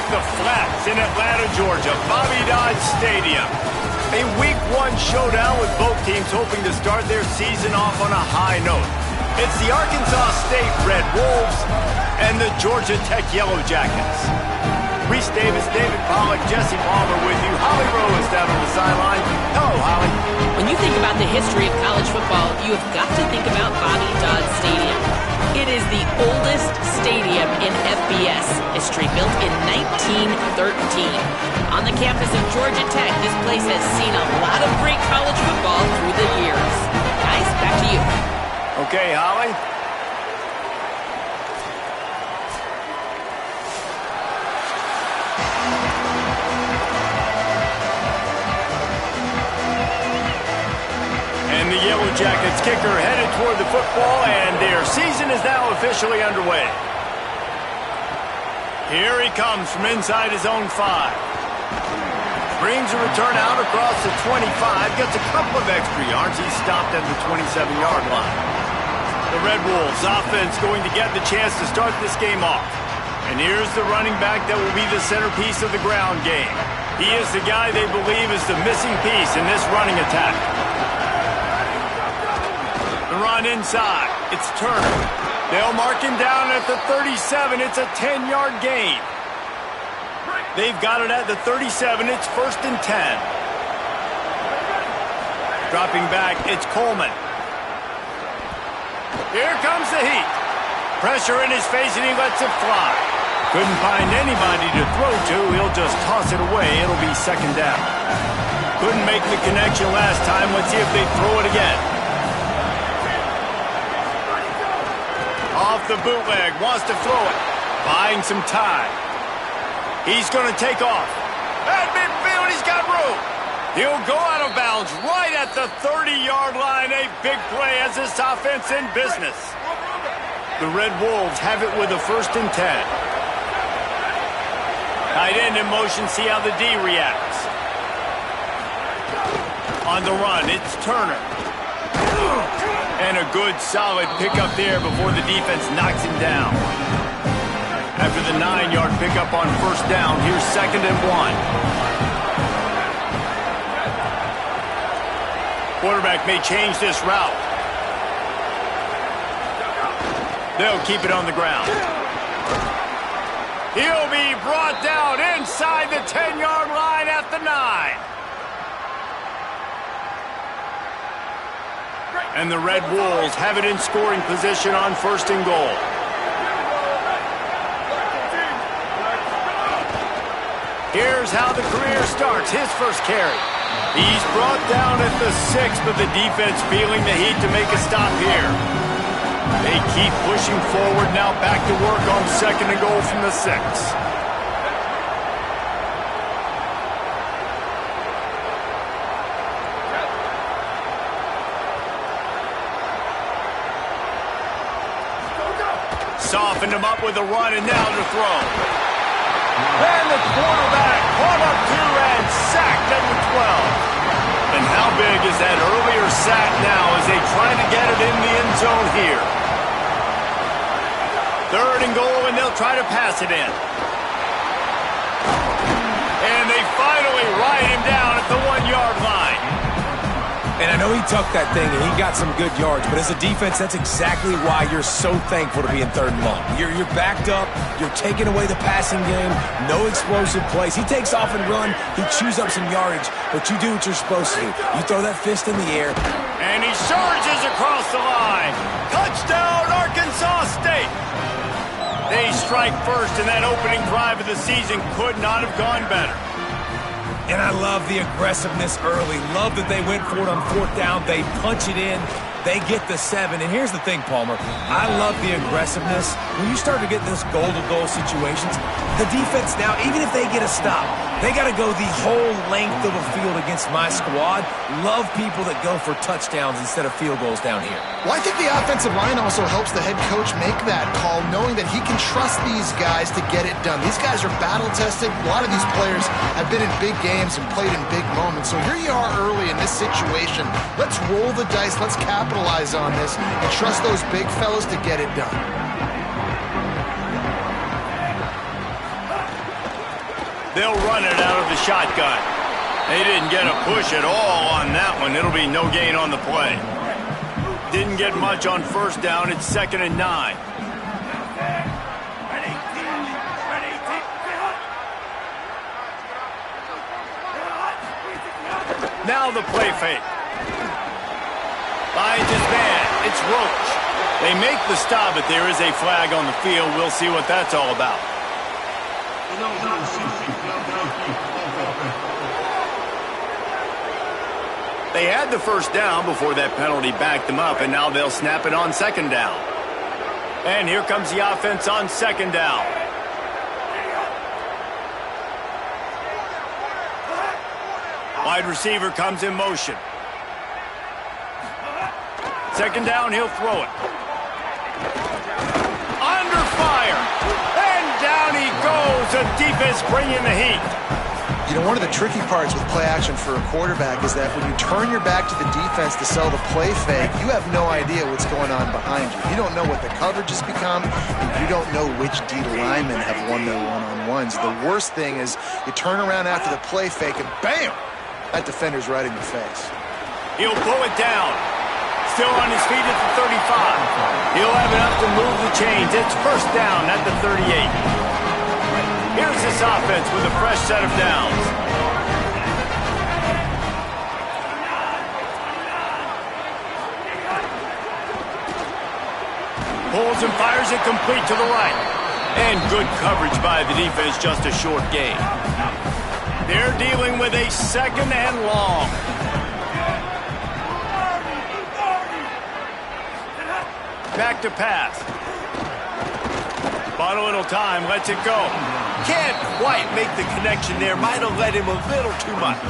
at the Flats in Atlanta, Georgia, Bobby Dodd Stadium. A Week 1 showdown with both teams hoping to start their season off on a high note. It's the Arkansas State Red Wolves and the Georgia Tech Yellow Jackets. Reese Davis, David Pollack, Jesse Palmer with you. Holly Rowe is down on the sideline. Hello, Holly. When you think about the history of college football, you have got to think about Bobby Dodd Stadium. It is the oldest stadium in FBS history, built in 1913. On the campus of Georgia Tech, this place has seen a lot of great college football through the years. Guys, back to you. Okay, Holly. And the Yellow Jackets kicker headed toward the football, and their season is now officially underway. Here he comes from inside his own 5. Brings a return out across the 25. Gets a couple of extra yards. He's stopped at the 27-yard line. The Red Wolves offense going to get the chance to start this game off. And here's the running back that will be the centerpiece of the ground game. He is the guy they believe is the missing piece in this running attack. The run inside. It's Turner. They'll mark him down at the 37. It's a 10-yard gain. They've got it at the 37. It's 1st and 10. Dropping back, it's Coleman. Here comes the heat. Pressure in his face, and he lets it fly. Couldn't find anybody to throw to. He'll just toss it away. It'll be 2nd down. Couldn't make the connection last time. Let's see if they throw it again. Off the bootleg, wants to throw it. Buying some time. He's going to take off. At midfield, he's got room. He'll go out of bounds right at the 30-yard line. A big play as this offense in business. The Red Wolves have it with a 1st and 10. Tight end in motion, see how the D reacts. On the run, it's Turner. And a good, solid pickup there before the defense knocks him down. After the 9-yard pickup on 1st down, here's 2nd and 1. Quarterback may change this route. They'll keep it on the ground. He'll be brought down inside the 10-yard line at the 9. And the Red Wolves have it in scoring position on 1st and goal. Here's how the career starts. His first carry. He's brought down at the 6, but the defense feeling the heat to make a stop here. They keep pushing forward, now back to work on 2nd and goal from the 6. Softened him up with a run, and now to throw. And the quarterback caught up 2 and sacked at the 12. And how big is that earlier sack now as they try to get it in the end zone here? 3rd and goal, and they'll try to pass it in. And they finally ride him down at the 1-yard line. And I know he tucked that thing and he got some good yards, but as a defense, that's exactly why you're so thankful to be in 3rd and long. You're backed up, you're taking away the passing game, no explosive plays. He takes off and run, he chews up some yardage, but you do what you're supposed to do. You throw that fist in the air. And he surges across the line. Touchdown, Arkansas State. They strike first, and that opening drive of the season could not have gone better. And I love the aggressiveness early. Love that they went for it on 4th down. They punch it in. They get the 7. And here's the thing, Palmer. I love the aggressiveness. When you start to get those goal-to-goal situations, the defense now, even if they get a stop, they got to go the whole length of a field against my squad. Love people that go for touchdowns instead of field goals down here. Well, I think the offensive line also helps the head coach make that call, knowing that he can trust these guys to get it done. These guys are battle-tested. A lot of these players have been in big games and played in big moments. So here you are early in this situation. Let's roll the dice. Let's capitalize on this and trust those big fellas to get it done. They'll run it out of the shotgun. They didn't get a push at all on that one. It'll be no gain on the play. Didn't get much on first down. It's 2nd and 9. Now the play fake. Finds his man. It's Roach. They make the stop, but there is a flag on the field. We'll see what that's all about. They had the first down before that penalty backed them up, and now they'll snap it on 2nd down. And here comes the offense on 2nd down. Wide receiver comes in motion. 2nd down, he'll throw it. Under fire. And down he goes. The defense bringing the heat. You know, one of the tricky parts with play action for a quarterback is that when you turn your back to the defense to sell the play fake, you have no idea what's going on behind you. You don't know what the coverage has become, and you don't know which D linemen have won their one-on-ones. The worst thing is you turn around after the play fake, and bam! That defender's right in your face. He'll pull it down. Still on his feet at the 35. He'll have enough to move the chains. It's 1st down at the 38. Here's this offense with a fresh set of downs. Pulls and fires it complete to the right. And good coverage by the defense, just a short gain. They're dealing with a 2nd and long. Back to pass. Bought a little time, lets it go. Can't quite make the connection there. Might have let him a little too much.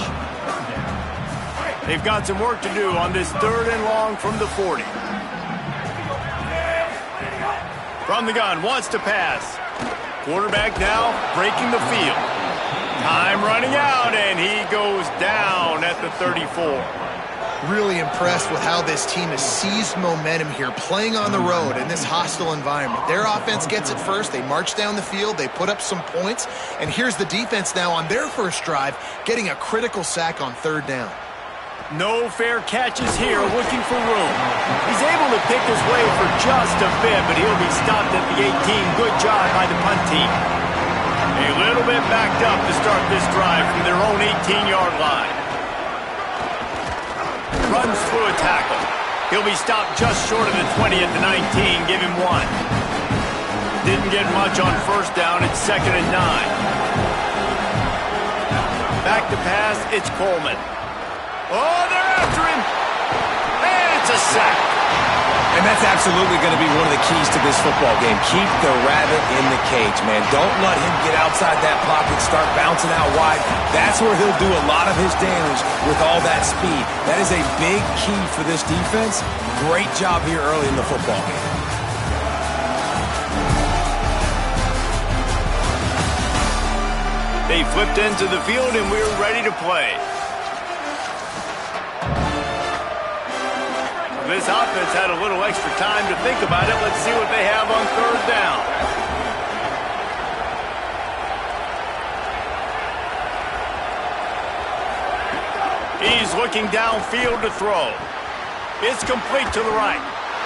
They've got some work to do on this 3rd and long from the 40. From the gun, wants to pass. Quarterback now breaking the field. Time running out, and he goes down at the 34. Really impressed with how this team has seized momentum here, playing on the road in this hostile environment. Their offense gets it first. They march down the field. They put up some points. And here's the defense now on their first drive, getting a critical sack on 3rd down. No fair catches here, looking for room. He's able to pick his way for just a bit, but he'll be stopped at the 18. Good job by the punt team. A little bit backed up to start this drive from their own 18-yard line. Runs through a tackle. He'll be stopped just short of the 20 at the 19. Give him 1. Didn't get much on first down. It's 2nd and 9. Back to pass. It's Coleman. Oh, they're after him. And it's a sack. And that's absolutely going to be one of the keys to this football game. Keep the rabbit in the cage, man. Don't let him get outside that pocket, start bouncing out wide. That's where he'll do a lot of his damage with all that speed. That is a big key for this defense. Great job here early in the football game. They flipped into the field, and we're ready to play. This offense had a little extra time to think about it. Let's see what they have on 3rd down. He's looking downfield to throw. It's complete to the right.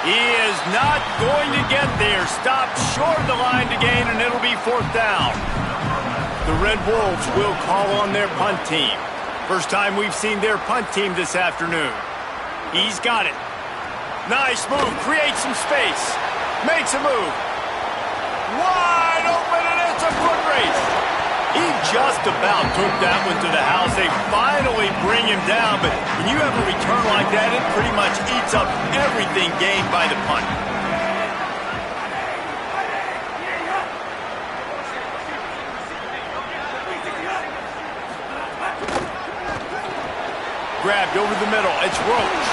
He is not going to get there. Stopped short of the line to gain, and it'll be 4th down. The Red Wolves will call on their punt team. First time we've seen their punt team this afternoon. He's got it. Nice move, creates some space, makes a move. Wide open, and it's a foot race. He just about took that one to the house. They finally bring him down, but when you have a return like that, it pretty much eats up everything gained by the punt. Grabbed over the middle, it's Roach.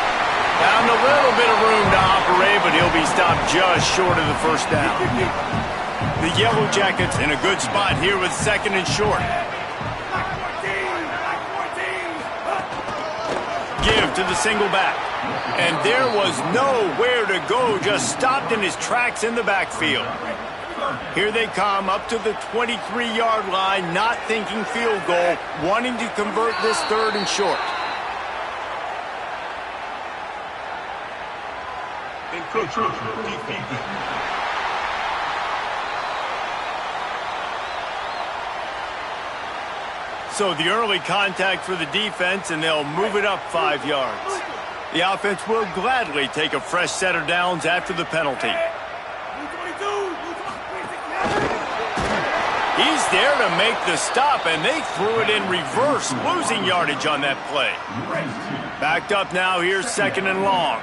Found a little bit of room to operate, but he'll be stopped just short of the first down. The Yellow Jackets in a good spot here with 2nd and short. Give to the single back. And there was nowhere to go, just stopped in his tracks in the backfield. Here they come up to the 23-yard line, not thinking field goal, wanting to convert this 3rd and short. So the early contact for the defense, and they'll move it up 5 yards. The offense will gladly take a fresh set of downs after the penalty. He's there to make the stop, and they threw it in reverse, losing yardage on that play. Backed up now, here's 2nd and long.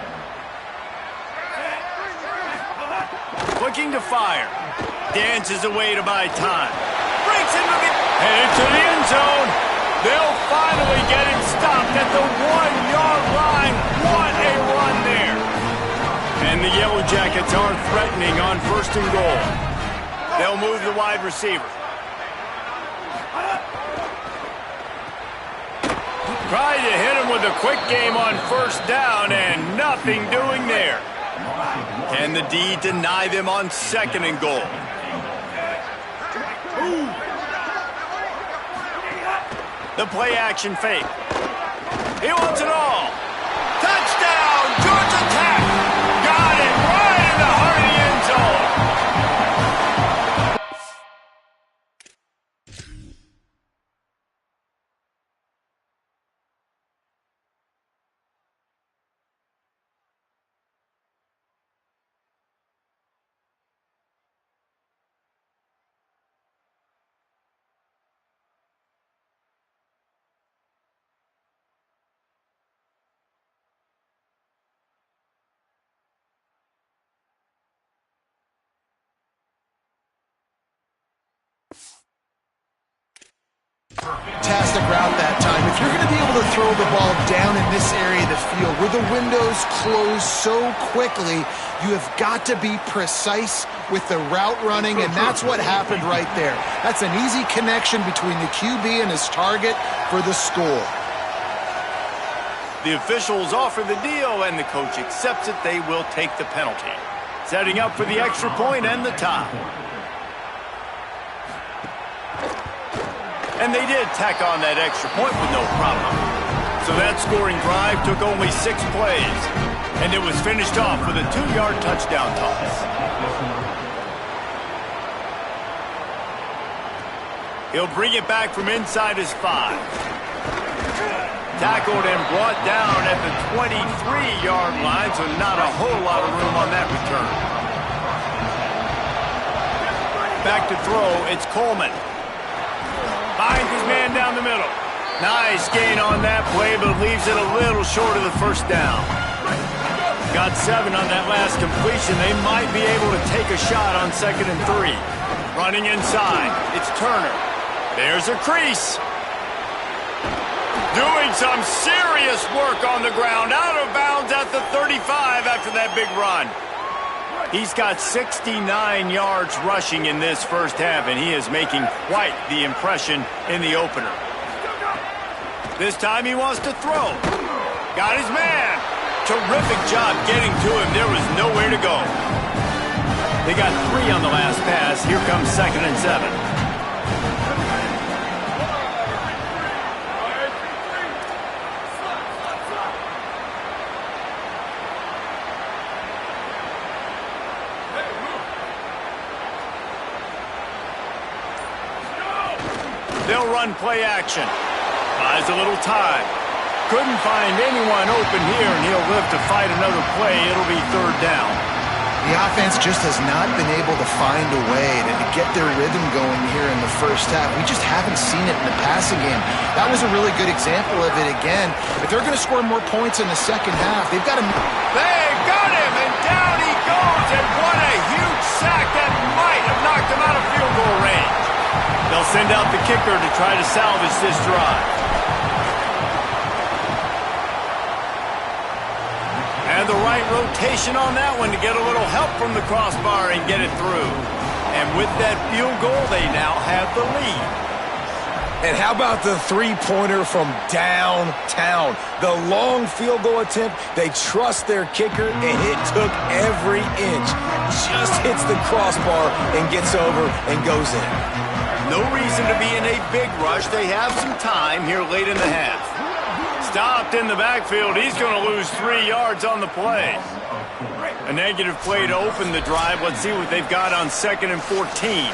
Looking to fire. Dances away to buy time. Breaks into the end zone. They'll finally get him stopped at the 1-yard line. What a run there. And the Yellow Jackets aren't threatening on 1st and goal. They'll move the wide receiver. Tried to hit him with a quick game on 1st down, and nothing doing there. Can the D deny them on 2nd and goal? The play action fake. He wants it all. Touchdown, Georgia Tech. Got it right in the heart of the end zone. Fantastic route that time. If you're going to be able to throw the ball down in this area of the field where the windows close so quickly, you have got to be precise with the route running, and that's what happened right there. That's an easy connection between the QB and his target for the score. The officials offer the deal, and the coach accepts it. They will take the penalty. Setting up for the extra point and the tie. And they did tack on that extra point with no problem. So that scoring drive took only 6 plays. And it was finished off with a 2-yard touchdown toss. He'll bring it back from inside his 5. Tackled and brought down at the 23-yard line, so not a whole lot of room on that return. Back to throw, it's Coleman. Finds his man down the middle. Nice gain on that play, but leaves it a little short of the 1st down. Got 7 on that last completion. They might be able to take a shot on 2nd and 3. Running inside, it's Turner. There's a crease. Doing some serious work on the ground. Out of bounds at the 35 after that big run. He's got 69 yards rushing in this 1st half, and he is making quite the impression in the opener. This time he wants to throw. Got his man. Terrific job getting to him. There was nowhere to go. They got 3 on the last pass. Here comes 2nd and 7. They'll run play action. Buys a little time. Couldn't find anyone open here, and he'll live to fight another play. It'll be 3rd down. The offense just has not been able to find a way to get their rhythm going here in the 1st half. We just haven't seen it in the passing game. That was a really good example of it again. If they're going to score more points in the 2nd half, they've got to... They've got him, and down he goes, and what a huge sack that might have knocked him out of field goal range. They'll send out the kicker to try to salvage this drive. And the right rotation on that one to get a little help from the crossbar and get it through. And with that field goal, they now have the lead. And how about the 3-pointer from downtown? The long field goal attempt, they trust their kicker, and it took every inch. just hits the crossbar and gets over and goes in. No reason to be in a big rush. They have some time here late in the half. Stopped in the backfield. He's going to lose 3 yards on the play. A negative play to open the drive. Let's see what they've got on 2nd and 14.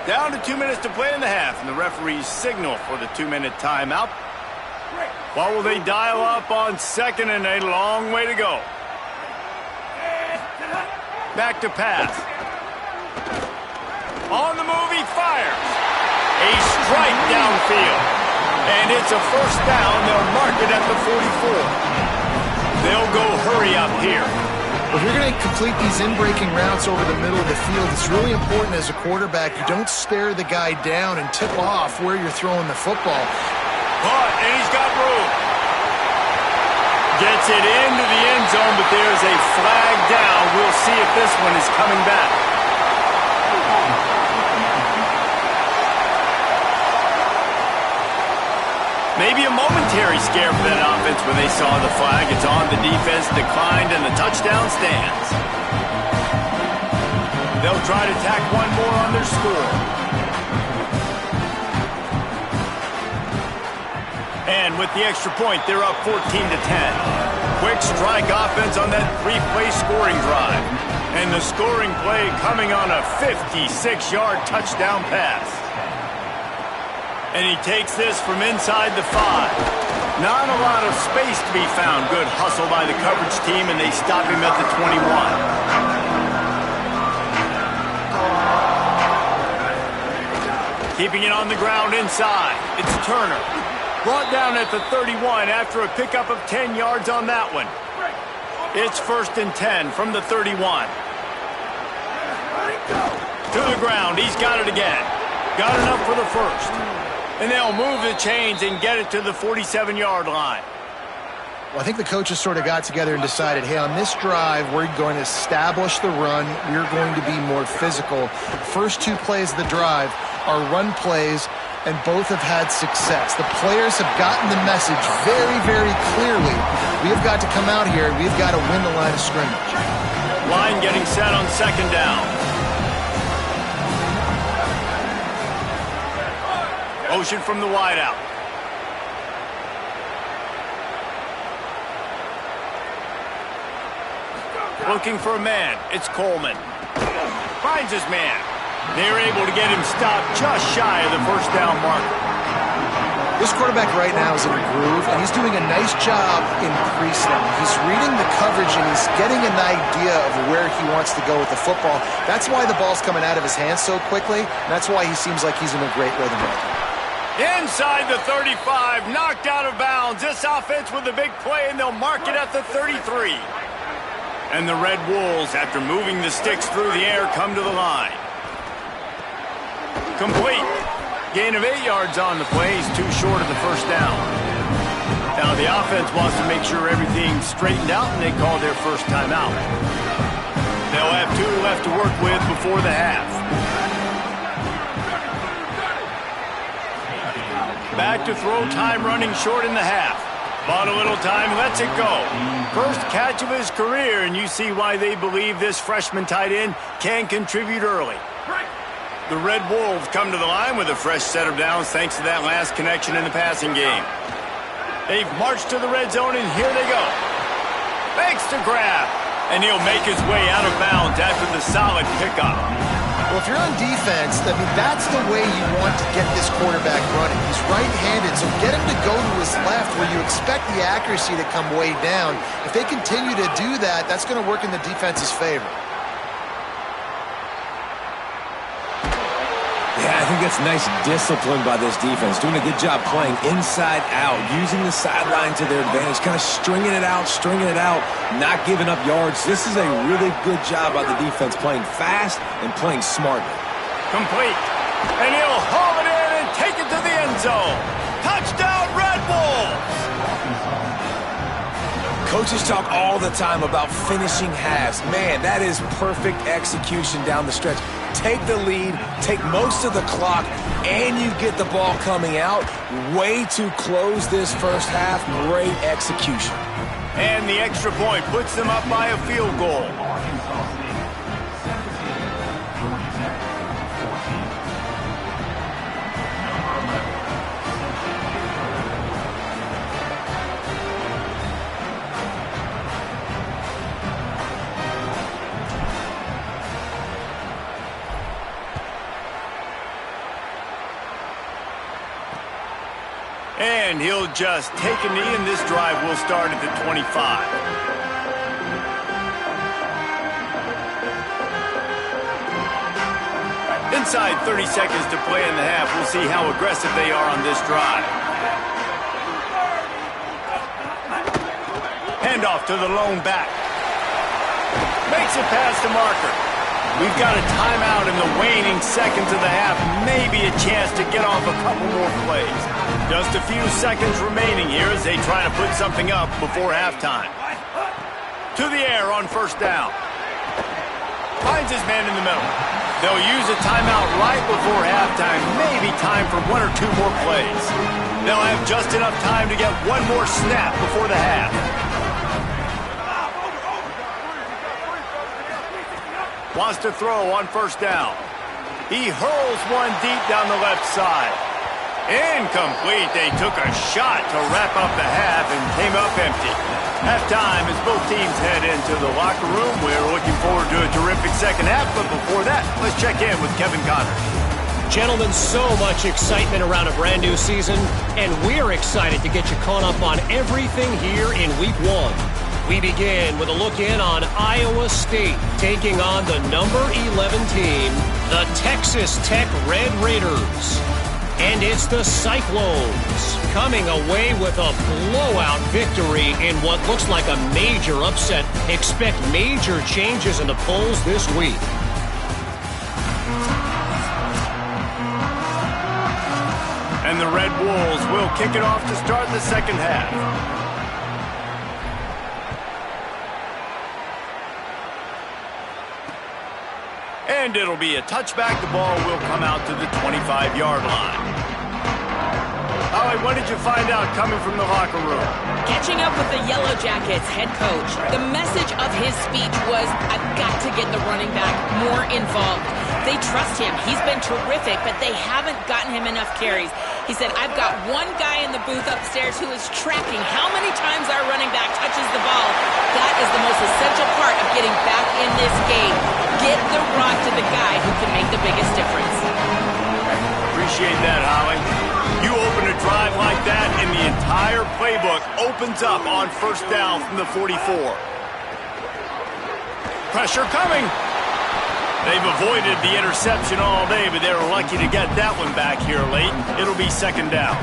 Down to 2 minutes to play in the half, and the referees signal for the 2-minute timeout. What will they dial up on 2nd and a long way to go? Back to pass. On the move, he fires. A strike downfield. And it's a first down. They'll mark it at the 44. They'll go hurry up here. If you're going to complete these in-breaking routes over the middle of the field, it's really important as a quarterback you don't stare the guy down and tip off where you're throwing the football. But, and he's got room. Gets it into the end zone, but there's a flag down. We'll see if this one is coming back. Maybe a momentary scare for that offense when they saw the flag. It's on, the defense declined, and the touchdown stands. They'll try to tack one more on their score. And with the extra point, they're up 14-10. Quick strike offense on that 3-play scoring drive. And the scoring play coming on a 56-yard touchdown pass. And he takes this from inside the 5. Not a lot of space to be found. Good hustle by the coverage team, and they stop him at the 21. Keeping it on the ground inside. It's Turner. Brought down at the 31 after a pickup of 10 yards on that one. It's 1st and 10 from the 31. To the ground. He's got it again. Got enough for the first. And they'll move the chains and get it to the 47-yard line. Well, I think the coaches sort of got together and decided, hey, on this drive, we're going to establish the run. We're going to be more physical. First 2 plays of the drive are run plays, and both have had success. The players have gotten the message very, very clearly. We have got to come out here, and we've got to win the line of scrimmage. Line getting set on 2nd down. Motion from the wideout. Looking for a man. It's Coleman. Finds his man. They're able to get him stopped just shy of the first down marker. This quarterback right now is in a groove, and he's doing a nice job increasing. He's reading the coverage, and he's getting an idea of where he wants to go with the football. That's why the ball's coming out of his hands so quickly, and that's why he seems like he's in a great rhythm right now. Inside the 35, knocked out of bounds. This offense with a big play, and they'll mark it at the 33. And the Red Wolves, after moving the sticks through the air, come to the line. Complete. Gain of 8 yards on the play. He's too short of the first down. Now the offense wants to make sure everything's straightened out, and they call their first timeout. They'll have 2 left to work with before the half. Back to throw, time running short in the half. Bought a little time, lets it go. First catch of his career, and you see why they believe this freshman tight end can contribute early. The Red Wolves come to the line with a fresh set of downs thanks to that last connection in the passing game. They've marched to the red zone, and here they go. Makes the grab, and he'll make his way out of bounds after the solid pickup. Well, if you're on defense, I mean, that's the way you want to get this quarterback running. He's right-handed, so get him to go to his left where you expect the accuracy to come way down. If they continue to do that, that's going to work in the defense's favor. Yeah, I think that's nice discipline by this defense. Doing a good job playing inside out, using the sideline to their advantage, kind of stringing it out, not giving up yards. This is a really good job by the defense, playing fast and playing smartly. Complete. And he'll haul it in and take it to the end zone. Touchdown, Red Wolves! Coaches talk all the time about finishing halves. Man, that is perfect execution down the stretch. Take the lead, take most of the clock, and you get the ball coming out. Way to close this first half. Great execution. And the extra point puts them up by a field goal. And he'll just take a knee, and this drive will start at the 25. Inside 30 seconds to play in the half. We'll see how aggressive they are on this drive. Handoff to the lone back. Makes it past the marker. We've got a timeout in the waning seconds of the half. Maybe a chance to get off a couple more plays. Just a few seconds remaining here as they try to put something up before halftime. To the air on first down. Finds his man in the middle. They'll use a timeout right before halftime. Maybe time for one or two more plays. They'll have just enough time to get one more snap before the half. Wants to throw on first down. He hurls one deep down the left side. Incomplete. They took a shot to wrap up the half and came up empty. Halftime as both teams head into the locker room. We're looking forward to a terrific second half, but before that, let's check in with Kevin Connors. Gentlemen, so much excitement around a brand new season, and we're excited to get you caught up on everything here in Week 1. We begin with a look in on Iowa State taking on the number 11 team, the Texas Tech Red Raiders. And it's the Cyclones coming away with a blowout victory in what looks like a major upset. Expect major changes in the polls this week. And the Red Wolves will kick it off to start the second half. And it'll be a touchback. The ball will come out to the 25-yard line. Holly, what did you find out coming from the locker room? Catching up with the Yellow Jackets head coach, the message of his speech was, I've got to get the running back more involved. They trust him. He's been terrific, but they haven't gotten him enough carries. He said, I've got one guy in the booth upstairs who is tracking how many times our running back touches the ball. That is the most essential part of getting back in this game. Get the rock to the guy who can make the biggest difference. Appreciate that, Holly. You open a drive like that, and the entire playbook opens up on first down from the 44. Pressure coming. They've avoided the interception all day, but they were lucky to get that one back here late. It'll be second down.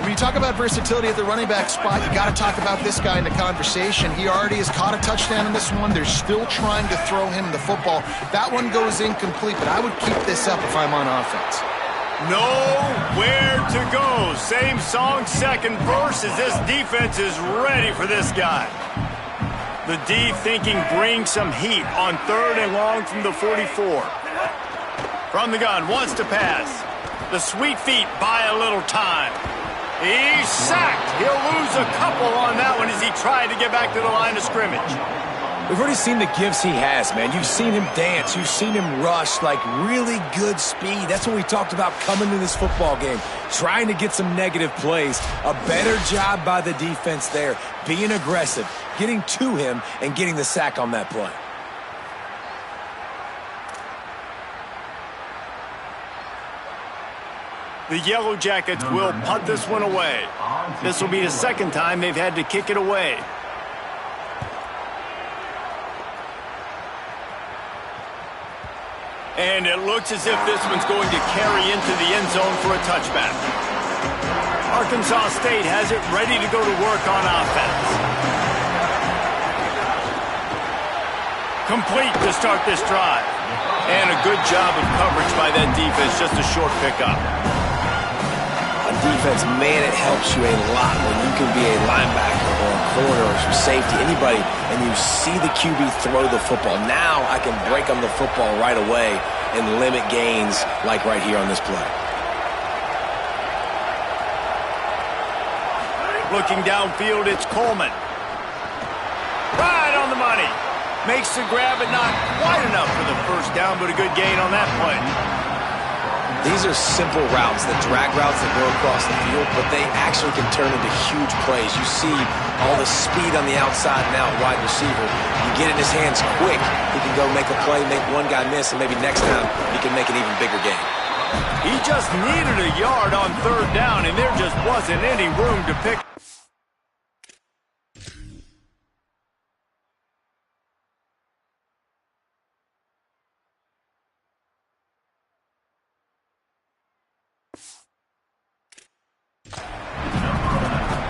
When you talk about versatility at the running back spot, you got to talk about this guy in the conversation. He already has caught a touchdown in this one. They're still trying to throw him the football. That one goes incomplete, but I would keep this up if I'm on offense. Nowhere to go. Same song, second verse, as this defense is ready for this guy. The D thinking bring some heat on third and long from the 44. From the gun, wants to pass. The sweet feet buy a little time. He's sacked. He'll lose a couple on that one as he tried to get back to the line of scrimmage. We've already seen the gifts he has, man. You've seen him dance. You've seen him rush, like really good speed. That's what we talked about coming to this football game, trying to get some negative plays. A better job by the defense there, being aggressive, getting to him, and getting the sack on that play. The Yellow Jackets will punt this one away. This will be the second time they've had to kick it away. And it looks as if this one's going to carry into the end zone for a touchback. Arkansas State has it ready to go to work on offense. Complete to start this drive. And a good job of coverage by that defense, just a short pickup. On defense, man, it helps you a lot when you can be a linebacker or a corner or some safety, anybody, and you see the QB throw the football. Now I can break on the football right away and limit gains like right here on this play. Looking downfield, it's Coleman. Right on the money. Makes the grab, but not quite enough for the first down, but a good gain on that play. These are simple routes, the drag routes that go across the field, but they actually can turn into huge plays. You see all the speed on the outside now, wide receiver. You get in his hands quick, he can go make a play, make one guy miss, and maybe next time he can make an even bigger gain. He just needed a yard on third down, and there just wasn't any room to pick.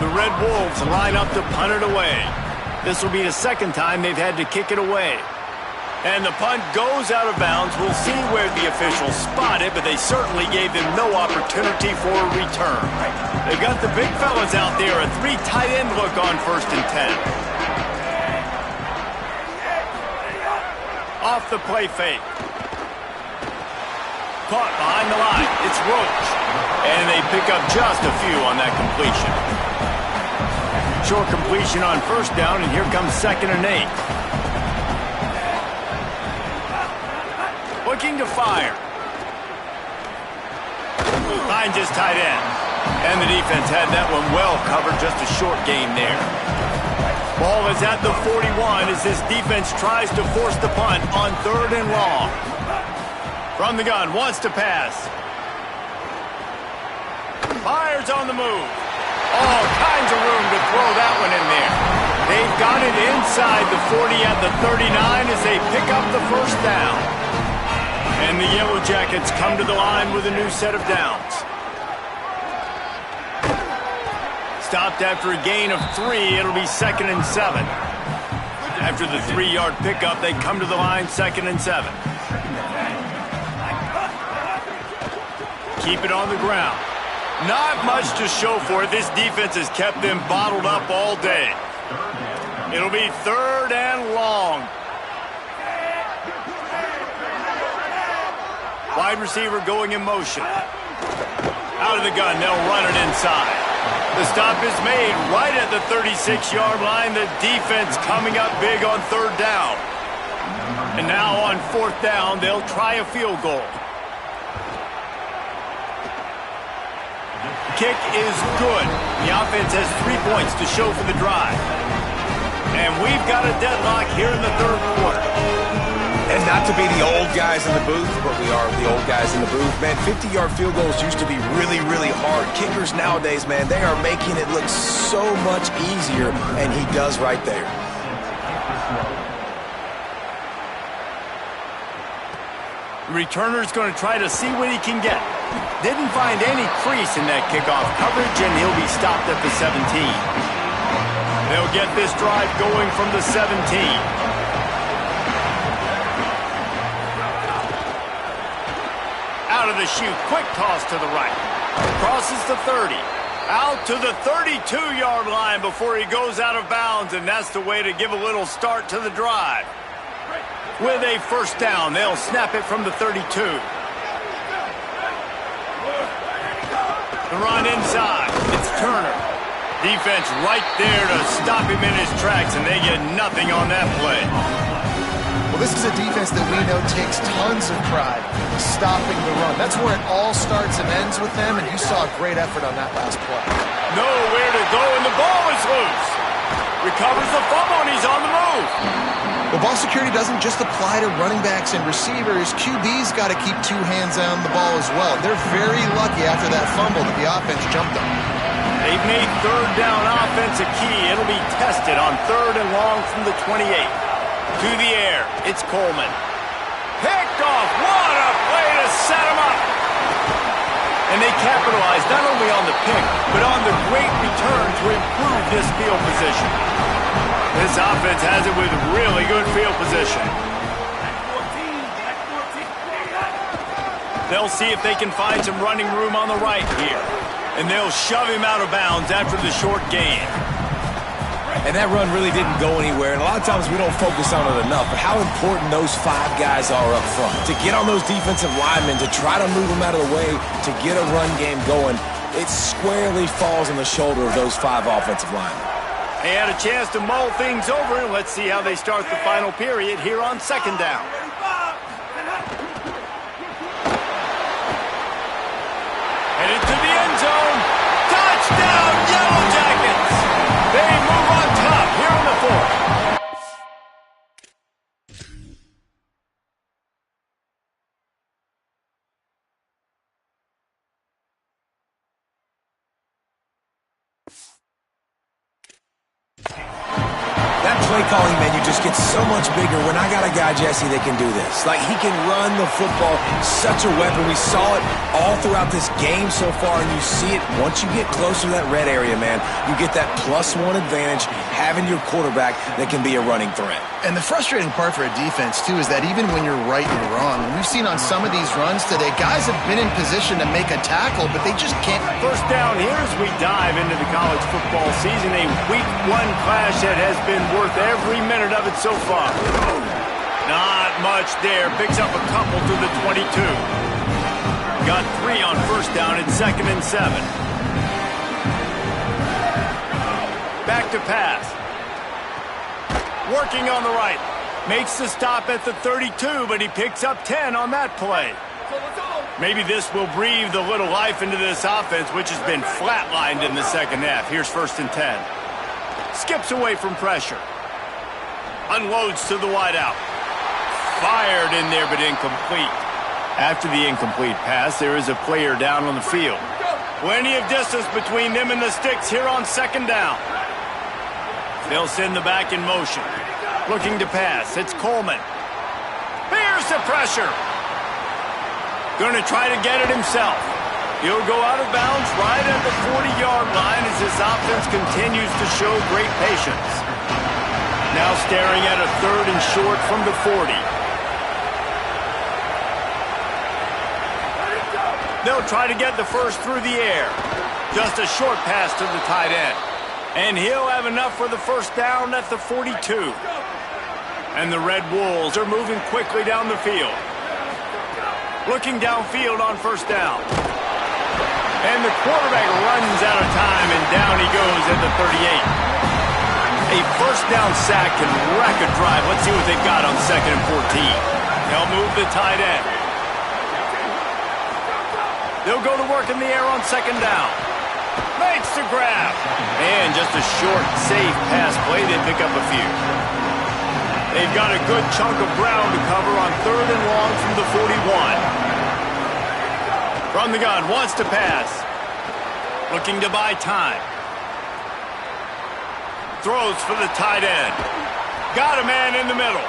The Red Wolves line up to punt it away. This will be the second time they've had to kick it away. And the punt goes out of bounds. We'll see where the officials spot it, but they certainly gave them no opportunity for a return. They've got the big fellas out there, a 3 tight end look on 1st and 10. Off the play fake. Caught behind the line. It's Roach. And they pick up just a few on that completion. Short completion on 1st down, and here comes 2nd and 8. Looking to fire. Finds his tight end. And the defense had that one well covered, just a short gain there. Ball is at the 41 as this defense tries to force the punt on 3rd and long. From the gun, wants to pass. Fires on the move. All kinds of room to throw that one in there. They've got it inside the 40 at the 39 as they pick up the 1st down. And the Yellow Jackets come to the line with a new set of downs. Stopped after a gain of 3, it'll be 2nd and 7. After the 3-yard pickup, they come to the line 2nd and 7. Keep it on the ground. Not much to show for it. This defense has kept them bottled up all day. It'll be 3rd and long. Wide receiver going in motion. Out of the gun, they'll run it inside. The stop is made right at the 36-yard line. The defense coming up big on 3rd down. And now on 4th down, they'll try a field goal. Kick is good. The offense has 3 points to show for the drive. And we've got a deadlock here in the 3rd quarter. And not to be the old guys in the booth, but we are the old guys in the booth. Man, 50-yard field goals used to be really, really hard. Kickers nowadays, man, they are making it look so much easier, and he does right there. The returner's going to try to see what he can get. Didn't find any crease in that kickoff coverage, and he'll be stopped at the 17. They'll get this drive going from the 17. Out of the chute, quick toss to the right. Crosses the 30. Out to the 32-yard line before he goes out of bounds, and that's the way to give a little start to the drive. With a 1st down, they'll snap it from the 32. The run inside. It's Turner. Defense right there to stop him in his tracks, and they get nothing on that play. Well, this is a defense that we know takes tons of pride stopping the run. That's where it all starts and ends with them, and you saw a great effort on that last play. Nowhere to go, and the ball is loose. Recovers the fumble, and he's on the move. Well, ball security doesn't just apply to running backs and receivers. QB's got to keep 2 hands on the ball as well. They're very lucky after that fumble that the offense jumped them. They've made 3rd down offense a key. It'll be tested on 3rd and long from the 28. To the air, it's Coleman. Picked off. What a play to set him up. And they capitalized not only on the pick, but on the great return to improve this field position. This offense has it with really good field position. They'll see if they can find some running room on the right here. And they'll shove him out of bounds after the short gain. And that run really didn't go anywhere, and a lot of times we don't focus on it enough, but how important those 5 guys are up front. To get on those defensive linemen, to try to move them out of the way, to get a run game going, it squarely falls on the shoulder of those 5 offensive linemen. They had a chance to mull things over. Let's see how they start the final period here on 2nd down. Headed to the end zone. Touchdown, Yellow Jackets! They move on top here in the 4th. That play calling menu just gets so much bigger when I got a guy, Jesse, that can do this. Like, he can run the football, such a weapon. We saw it all throughout this game so far, and you see it once you get closer to that red area, man. You get that +1 advantage having your quarterback that can be a running threat. And the frustrating part for a defense, too, is that even when you're right, you're wrong. And we've seen on some of these runs today, guys have been in position to make a tackle, but they just can't. First down here as we dive into the college football season. A Week 1 clash that has been worth every minute of it so far. Not much there. Picks up a couple to the 22. Got 3 on first down and 2nd and 7. Back to pass. Working on the right. Makes the stop at the 32, but he picks up 10 on that play. Maybe this will breathe a little life into this offense, which has been flatlined in the second half. Here's 1st and 10. Skips away from pressure. Unloads to the wideout. Fired in there, but incomplete. After the incomplete pass, there is a player down on the field. Plenty of distance between them and the sticks here on 2nd down. They'll send the back in motion. Looking to pass. It's Coleman. Here's the pressure. Going to try to get it himself. He'll go out of bounds right at the 40-yard line as this offense continues to show great patience. Now staring at a 3rd and short from the 40. They'll try to get the first through the air. Just a short pass to the tight end. And he'll have enough for the first down at the 42. And the Red Wolves are moving quickly down the field. Looking downfield on first down. And the quarterback runs out of time, and down he goes at the 38. A first down sack can wreck a drive. Let's see what they've got on 2nd and 14. They'll move the tight end. They'll go to work in the air on 2nd down. Makes the grab. And just a short, safe pass play. They pick up a few. They've got a good chunk of ground to cover on 3rd and long from the 41. From the gun, wants to pass. Looking to buy time. Throws for the tight end. Got a man in the middle.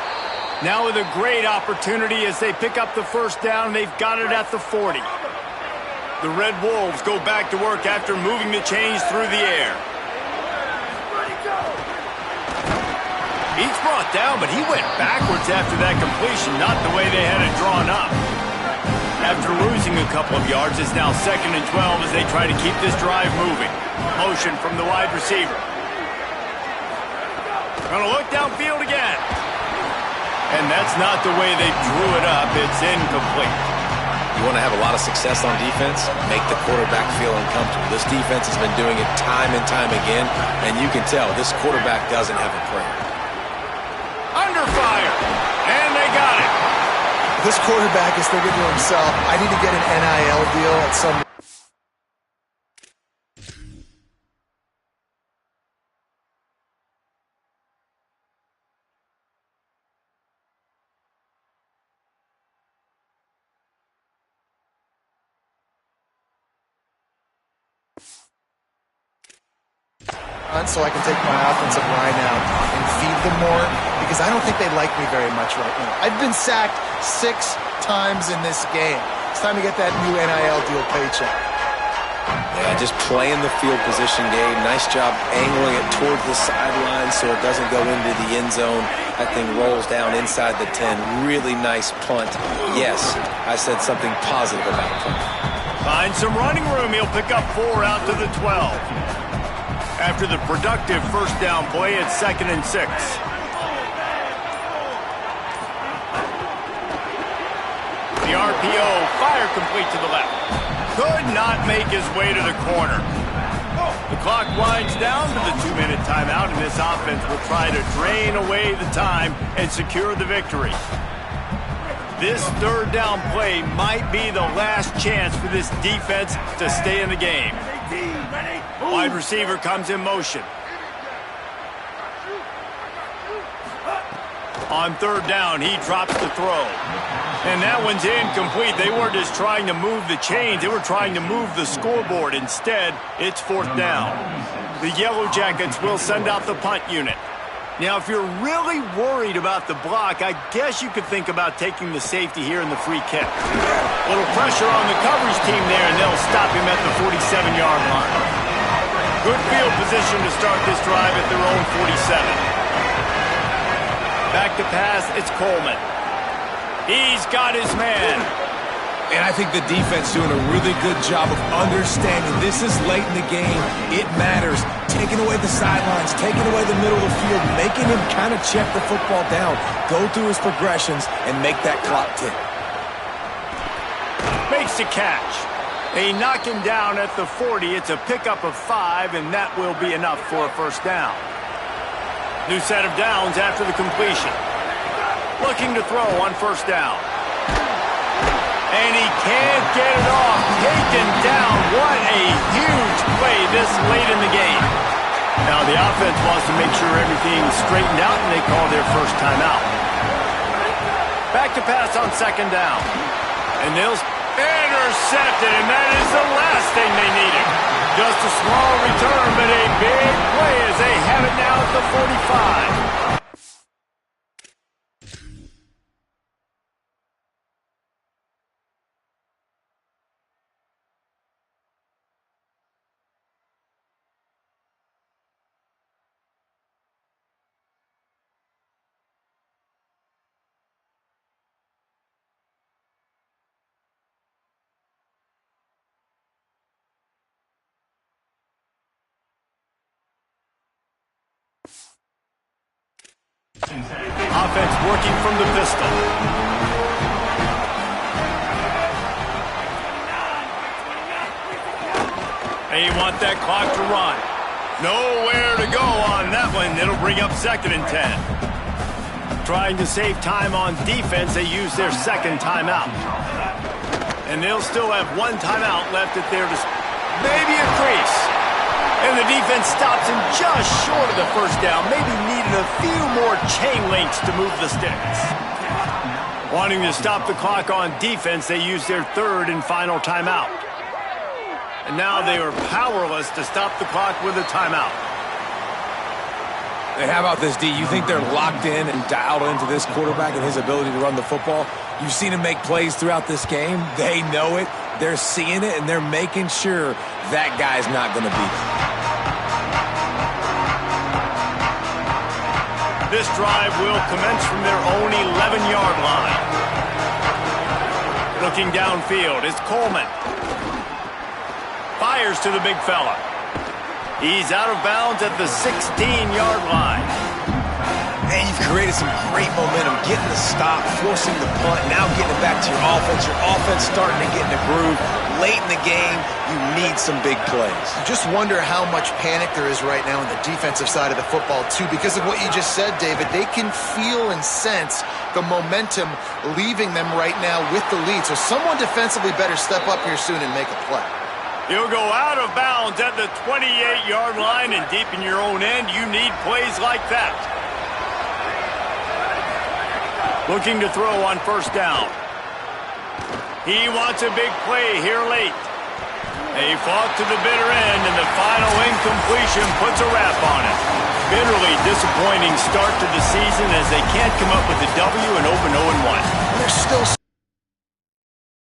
Now with a great opportunity as they pick up the first down. They've got it at the 40. The Red Wolves go back to work after moving the chains through the air. He's brought down, but he went backwards after that completion, not the way they had it drawn up. After losing a couple of yards, it's now 2nd and 12 as they try to keep this drive moving. Motion from the wide receiver. Gonna look downfield again. And that's not the way they drew it up. It's incomplete. You want to have a lot of success on defense? Make the quarterback feel uncomfortable. This defense has been doing it time and time again, and you can tell this quarterback doesn't have a prayer. Under fire, and they got it. This quarterback is thinking to himself, I need to get an NIL deal at some. So I can take my offensive line out and feed them more, because I don't think they like me very much right now. I've been sacked 6 times in this game. It's time to get that new NIL deal paycheck. Yeah, just playing the field position game. Nice job angling it towards the sideline so it doesn't go into the end zone. That thing rolls down inside the 10. Really nice punt. Yes, I said something positive about punt. Finds some running room. He'll pick up 4 out to the 12. After the productive first down play, it's 2nd and 6. The RPO, fire complete to the left. Could not make his way to the corner. The clock winds down to the 2-minute timeout, and this offense will try to drain away the time and secure the victory. This 3rd down play might be the last chance for this defense to stay in the game. Wide receiver comes in motion. On 3rd down, he drops the throw. And that one's incomplete. They weren't just trying to move the chains. They were trying to move the scoreboard. Instead, it's 4th down. The Yellow Jackets will send out the punt unit. Now, if you're really worried about the block, I guess you could think about taking the safety here in the free kick. A little pressure on the coverage team there, and they'll stop him at the 47-yard line. Good field position to start this drive at their own 47. Back to pass, it's Coleman. He's got his man. And I think the defense doing a really good job of understanding this is late in the game. It matters. Taking away the sidelines, taking away the middle of the field, making him kind of check the football down, go through his progressions, and make that clock tick. Makes the catch. They knock him down at the 40. It's a pickup of 5, and that will be enough for a 1st down. New set of downs after the completion. Looking to throw on 1st down. And he can't get it off. Taken down. What a huge play this late in the game. Now the offense wants to make sure everything's straightened out, and they call their 1st timeout. Back to pass on 2nd down. And they'll intercept it, and that is the last thing they needed. Just a small return, but a big play as they have it now at the 45. Offense working from the pistol. They want that clock to run. Nowhere to go on that one. It'll bring up 2nd and 10. Trying to save time on defense, they use their 2nd timeout. And they'll still have 1 timeout left at their maybe a crease. And the defense stops him just short of the 1st down. Maybe needed a few more chain links to move the sticks. Wanting to stop the clock on defense, they use their 3rd and final timeout. And now they are powerless to stop the clock with a timeout. And how about this, D? You think they're locked in and dialed into this quarterback and his ability to run the football? You've seen him make plays throughout this game. They know it. They're seeing it, and they're making sure that guy's not going to beat them. This drive will commence from their own 11-yard line. Looking downfield, it's Coleman. Fires to the big fella. He's out of bounds at the 16-yard line. Man, you've created some great momentum, getting the stop, forcing the punt, now getting it back to your offense. Your offense starting to get in the groove. Late in the game, you need some big plays. You just wonder how much panic there is right now on the defensive side of the football, too, because of what you just said, David. They can feel and sense the momentum leaving them right now with the lead. So someone defensively better step up here soon and make a play. You'll go out of bounds at the 28-yard line, and deep in your own end, you need plays like that. Looking to throw on 1st down. He wants a big play here late. They fought to the bitter end, and the final incompletion puts a wrap on it. Bitterly disappointing start to the season as they can't come up with a W and open 0-1. They're still